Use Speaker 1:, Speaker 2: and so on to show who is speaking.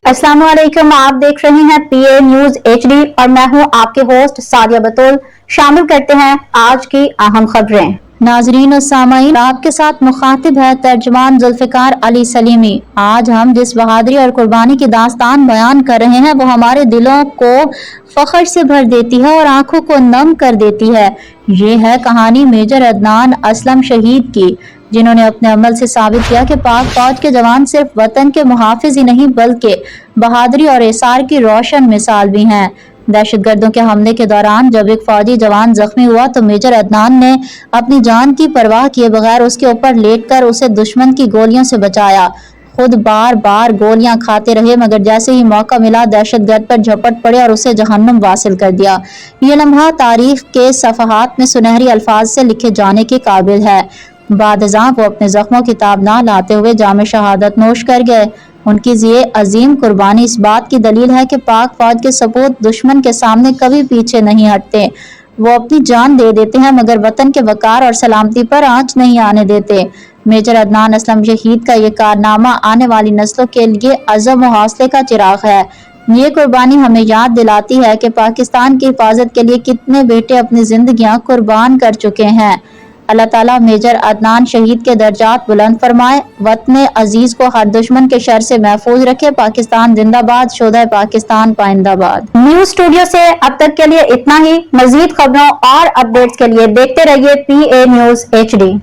Speaker 1: अस्सलाम वालेकुम। आप देख रहे हैं PA न्यूज HD और मैं हूं आपके होस्ट सादिया बतूल। शामिल करते हैं आज की अहम खबरें। नाजरीन और सामाईन, आपके साथ मुखातिब है तर्जमान जुल्फिकार अली सलीमी। आज हम जिस बहादुरी और कुर्बानी की दास्तान बयान कर रहे हैं वो हमारे दिलों को फख्र से भर देती है और आंखों को नम कर देती है। ये है कहानी मेजर अदनान असलम शहीद की, जिन्होंने अपने अमल से साबित किया कि पाक फौज के जवान सिर्फ वतन के मुहाफिज ही नहीं बल्कि बहादुरी और एसार की रोशन मिसाल भी हैं। दहशतगर्दों के हमले के दौरान जब एक फौजी जवान जख्मी हुआ तो मेजर अदनान ने अपनी जान की परवाह किए बगैर उसके ऊपर लेटकर उसे दुश्मन की गोलियों से बचाया। खुद बार बार गोलियां खाते रहे मगर जैसे ही मौका मिला दहशतगर्द पर झपट पड़े और उसे जहन्नुम वासिल कर दिया। ये लम्हा तारीख के सफहात में सुनहरी अल्फाज से लिखे जाने के काबिल है। बादशाह वो अपने जख्मों की ताब ना लाते हुए जामे शहादत नोश कर गए। उनकी ये अजीम कुर्बानी इस बात की दलील है कि पाक फौज के सपूत दुश्मन के सामने कभी पीछे नहीं हटते। वो अपनी जान दे देते हैं मगर वतन के वकार और सलामती पर आंच नहीं आने देते। मेजर अदनान असलम शहीद का ये कारनामा आने वाली नस्लों के लिए अज़म और हौसले का चिराग है। ये कुर्बानी हमें याद दिलाती है कि पाकिस्तान की हिफाजत के लिए कितने बेटे अपनी जिंदगियां कुर्बान कर चुके हैं। अल्लाह ताला मेजर अदनान शहीद के दर्जात बुलंद फरमाए, वतन अजीज को हर दुश्मन के शर से महफूज रखे। पाकिस्तान जिंदाबाद, शोधा पाकिस्तान पाइंदाबाद। न्यूज स्टूडियो से अब तक के लिए इतना ही। मजीद खबरों और अपडेट्स के लिए देखते रहिए PA न्यूज HD।